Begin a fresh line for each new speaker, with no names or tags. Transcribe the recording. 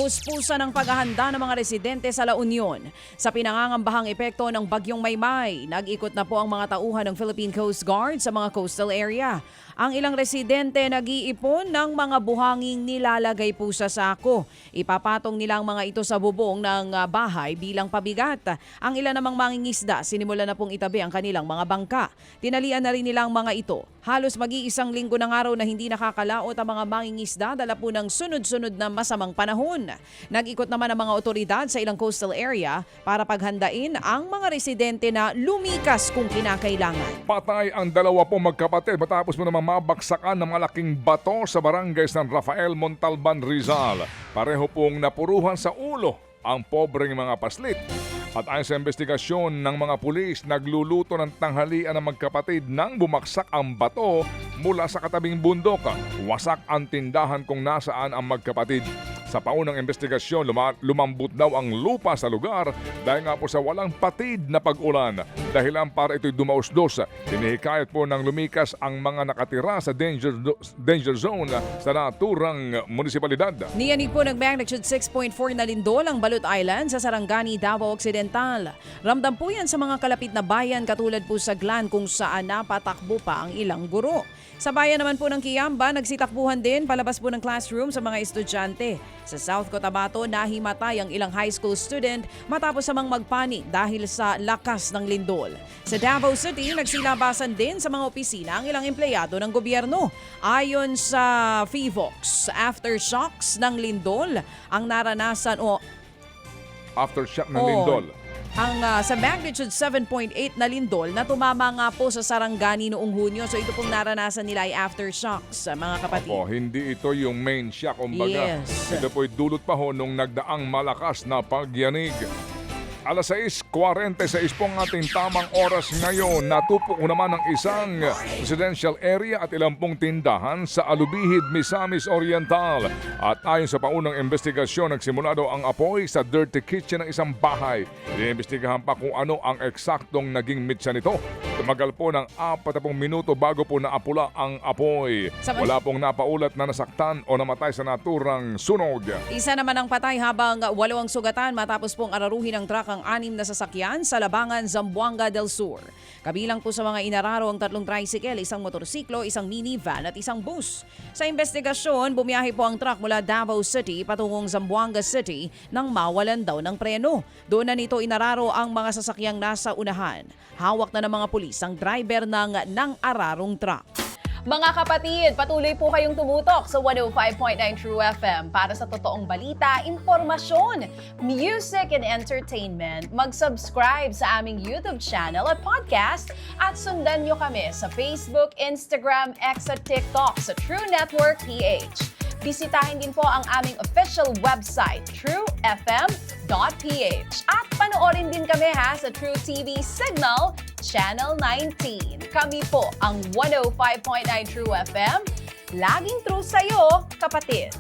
Kinapuspusan ng paghahanda ng mga residente sa La Union. Sa pinangangambahang epekto ng Bagyong Maymay, nag-ikot na po ang mga tauhan ng Philippine Coast Guard sa mga coastal area. Ang ilang residente nag-iipon ng mga buhanging nilalagay po sa sako. Ipapatong nila ang mga ito sa bubong ng bahay bilang pabigat. Ang ilan namang mangingisda, sinimula na pong itabi ang kanilang mga bangka. Tinalian na rin nila ang mga ito. Halos mag-iisang linggo ng araw na hindi nakakalaot ang mga mangingisda dala po ng sunod-sunod na masamang panahon. Nag-ikot naman ang mga otoridad sa ilang coastal area para paghandain ang mga residente na lumikas kung kinakailangan.
Patay ang dalawa pong magkapatid matapos mo naman mabaksakan ng malaking bato sa barangay ng Rafael Montalban, Rizal. Pareho pong napuruhan sa ulo ang pobreng mga paslit. At ayon sa investigasyon ng mga pulis, nagluluto ng tanghalian ng magkapatid nang bumaksak ang bato mula sa katabing bundok. Wasak ang tindahan kung nasaan ang magkapatid. Sa paunang investigasyon, lumambot daw ang lupa sa lugar dahil nga po sa walang patid na pag-ulan. Dahilan para ito'y dumausdos. Hinihikayat po ng lumikas ang mga nakatira sa danger zone sa naturang munisipalidad.
Niyanig po ng magnitude 6.4 na lindol ang Balut Island sa Sarangani, Davao Occidental. Ramdam po yan sa mga kalapit na bayan katulad po sa Glan kung saan napatakbo pa ang ilang guro. Sa bayan naman po ng Kiamba, nagsitakbuhan din palabas po ng classroom sa mga estudyante. Sa South Cotabato, nahimatay ang ilang high school student matapos samang magpanik dahil sa lakas ng lindol. Sa Davao City, nagsilabasan din sa mga opisina ang ilang empleyado ng gobyerno. Ayon sa FIVOX, aftershocks ng lindol ang naranasan
Aftershock ng lindol.
Ang sa magnitude 7.8 na lindol na tumama nga po sa Sarangani noong Hunyo. So ito pong naranasan nila ay aftershocks, mga kapatid.
Opo, hindi ito yung main shock, kumbaga.
Yes.
Ito po'y dulot pa ho nung nagdaang malakas na pagyanig. Alas 6:46 po ang ating tamang oras ngayon. Natupok naman ang isang residential area at ilang pong tindahan sa Alubihid, Misamis Oriental. At ayon sa paunang investigasyon, nagsimula daw ang apoy sa dirty kitchen ng isang bahay. Iniimbestigahan pa kung ano ang eksaktong naging mitsa nito. Tumagal po ng 40 minuto bago po naapula ang apoy. Wala pong napaulat na nasaktan o namatay sa naturang sunog.
Isa naman ang patay habang 8 ang sugatan matapos pong araruhin ng truck ang 6 na sasakyan sa Labangan, Zamboanga del Sur. Kabilang po sa mga inararo ang 3 tricycle, isang motorsiklo, isang minivan at isang bus. Sa investigasyon, bumiyahe po ang truck mula Davao City patungong Zamboanga City nang mawalan daw ng preno. Doon na nito inararo ang mga sasakyang nasa unahan. Hawak na ng mga pulis ang driver ng ararong truck.
Mga kapatid, patuloy po kayong tumutok sa 105.9 True FM para sa totoong balita, impormasyon, music and entertainment. Mag-subscribe sa aming YouTube channel at podcast at sundan nyo kami sa Facebook, Instagram, X at TikTok sa True Network PH. Bisitahin din po ang aming official website, truefm.ph. At panoorin din kami sa True TV Signal, Channel 19. Kami po ang 105.9 True FM. Laging true sa'yo, kapatid.